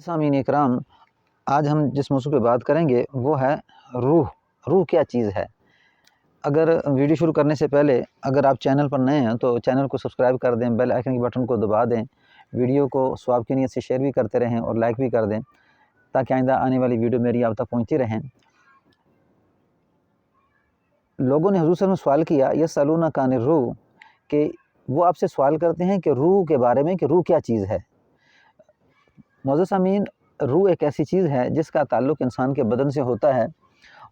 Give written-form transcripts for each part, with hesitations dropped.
سامعین اکرام، آج ہم جس موضوع پہ بات کریں گے وہ ہے روح۔ روح کیا چیز ہے؟ اگر ویڈیو شروع کرنے سے پہلے اگر آپ چینل پر نئے ہیں تو چینل کو سبسکرائب کر دیں، بیل آئیکن کے بٹن کو دبا دیں، ویڈیو کو ثواب کی نیت سے شیئر بھی کرتے رہیں اور لائک بھی کر دیں تاکہ آئندہ آنے والی ویڈیو میری آپ تک پہنچتی رہیں۔ لوگوں نے حضور صلی اللہ علیہ وسلم سوال کیا یسألونک عن الروح، کہ وہ آپ سے سوال کرتے ہیں کہ روح کے بارے میں، کہ روح کیا چیز ہے۔ معزز سامعین، روح ایک ایسی چیز ہے جس کا تعلق انسان کے بدن سے ہوتا ہے،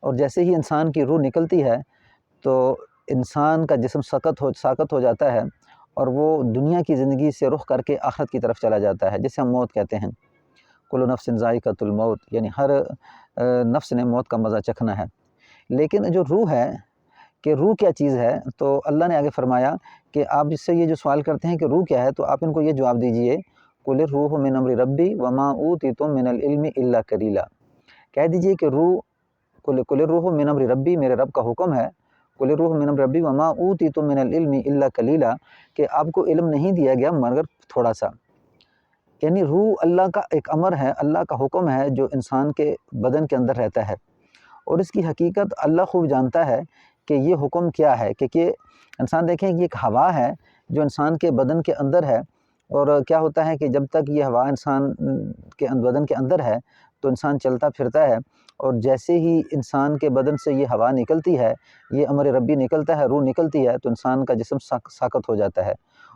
اور جیسے ہی انسان کی روح نکلتی ہے تو انسان کا جسم ساقط ہو جاتا ہے اور وہ دنیا کی زندگی سے رخ کر کے آخرت کی طرف چلا جاتا ہے، جسے ہم موت کہتے ہیں۔ کل نفس ذائقۃ الموت، یعنی ہر نفس نے موت کا مزہ چکھنا ہے۔ لیکن جو روح ہے کہ روح کیا چیز ہے، تو اللہ نے آگے فرمایا کہ آپ جس سے یہ جو سوال کرتے ہیں کہ روح کیا ہے، تو آپ ان کو یہ جواب دیجئے قل الروح من امر ربی وما اوتیتم من العلم الا قلیلا، کہہ دیجئے کہ روح قل الروح من امر ربی، میرے رب کا حکم ہے، قل الروح من امر ربی وما اوتیتم من العلم الا قلیلا، کہ آپ کو علم نہیں دیا گیا مگر تھوڑا سا۔ یعنی روح اللہ کا ایک امر ہے، اللہ کا حکم ہے جو انسان کے بدن کے اندر رہتا ہے، اور اس کی حقیقت اللہ خوب جانتا ہے کہ یہ حکم کیا ہے، کہ انسان دیکھیں یہ ایک ہوا ہے جو انسان کے بدن کے اندر ہے، اور کیا ہوتا ہے کہ جب تک یہ ہوا انسان کے بدن کے اندر ہے تو انسان چلتا پھرتا ہے، اور جیسے ہی انسان کے بدن سے یہ ہوا نکلتی ہے، یہ امر ربی نکلتا ہے، روح نکلتی ہے، تو انسان کا جسم ساقط ہو جاتا ہے۔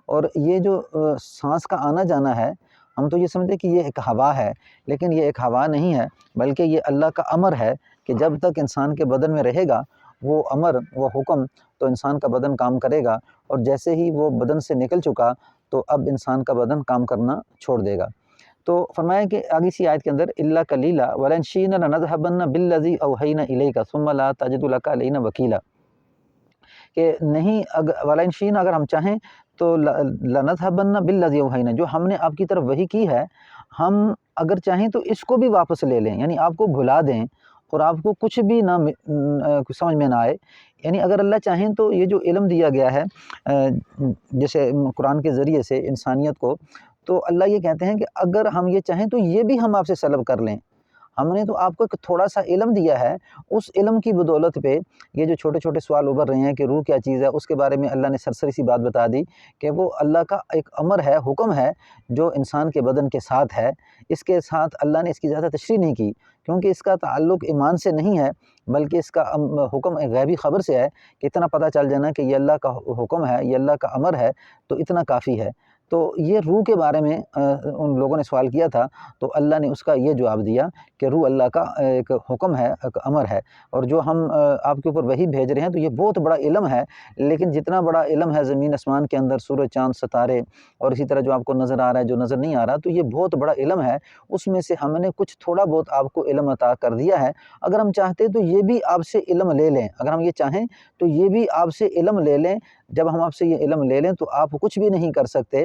اور یہ جو سانس کا آنا جانا ہے، ہم تو یہ سمجھتے کہ یہ ایک ہوا ہے، لیکن یہ ایک ہوا نہیں ہے، بلکہ یہ اللہ کا امر ہے کہ جب تک انسان کے بدن میں رہے گا وہ امر، وہ حکم، تو انسان کا بدن کام کرے گا، اور جیسے ہی وہ بدن سے نکل چکا تو اب انسان کا بدن کام کرنا چھوڑ دے گا۔ تو فرمایا کہ آگے سی آیت کے اندر الا قلیلا ولئن شئنا لنذهبن بالذی اوحینا الیک ثم لا تجد لک علینا وکیلا، کہ نہیں ولئن شئنا، اگر ہم چاہیں تو لنذهبن بالذی اوحینا، جو ہم نے آپ کی طرف وحی کی ہے، ہم اگر چاہیں تو اس کو بھی واپس لے لیں، یعنی آپ کو بھلا دیں اور آپ کو کچھ بھی نہ سمجھ میں نہ آئے۔ یعنی اگر اللہ چاہیں تو یہ جو علم دیا گیا ہے جیسے قرآن کے ذریعے سے انسانیت کو، تو اللہ یہ کہتے ہیں کہ اگر ہم یہ چاہیں تو یہ بھی ہم آپ سے سلب کر لیں۔ ہم نے تو آپ کو ایک تھوڑا سا علم دیا ہے، اس علم کی بدولت پہ یہ جو چھوٹے چھوٹے سوال ابھر رہے ہیں کہ روح کیا چیز ہے، اس کے بارے میں اللہ نے سرسری سی بات بتا دی کہ وہ اللہ کا ایک امر ہے، حکم ہے جو انسان کے بدن کے ساتھ ہے۔ اس کے ساتھ اللہ نے اس کی زیادہ تشریح نہیں کی، کیونکہ اس کا تعلق ایمان سے نہیں ہے، بلکہ اس کا حکم ایک غیبی خبر سے ہے، کہ اتنا پتہ چل جانا کہ یہ اللہ کا حکم ہے، یہ اللہ کا امر ہے، تو اتنا کافی ہے۔ تو یہ روح کے بارے میں ان لوگوں نے سوال کیا تھا، تو اللہ نے اس کا یہ جواب دیا کہ روح اللہ کا ایک حکم ہے، ایک امر ہے، اور جو ہم آپ کے اوپر وحی بھیج رہے ہیں تو یہ بہت بڑا علم ہے، لیکن جتنا بڑا علم ہے زمین آسمان کے اندر، سورج چاند ستارے، اور اسی طرح جو آپ کو نظر آ رہا ہے، جو نظر نہیں آ رہا، تو یہ بہت بڑا علم ہے، اس میں سے ہم نے کچھ تھوڑا بہت آپ کو علم عطا کر دیا ہے۔ اگر ہم چاہتے تو یہ بھی آپ سے علم لے لیں، اگر ہم یہ چاہیں تو یہ بھی آپ سے علم لے لیں۔ جب ہم آپ سے یہ علم لے لیں تو آپ کچھ بھی نہیں کر سکتے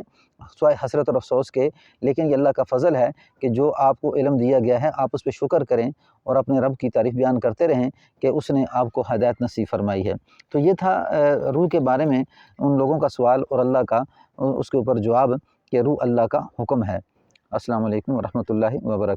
سوائے حسرت اور افسوس کے، لیکن یہ اللہ کا فضل ہے کہ جو آپ کو علم دیا گیا ہے آپ اس پہ شکر کریں اور اپنے رب کی تعریف بیان کرتے رہیں کہ اس نے آپ کو ہدایت نصیب فرمائی ہے۔ تو یہ تھا روح کے بارے میں ان لوگوں کا سوال اور اللہ کا اس کے اوپر جواب کہ روح اللہ کا حکم ہے۔ السلام علیکم ورحمۃ اللہ وبرکاتہ۔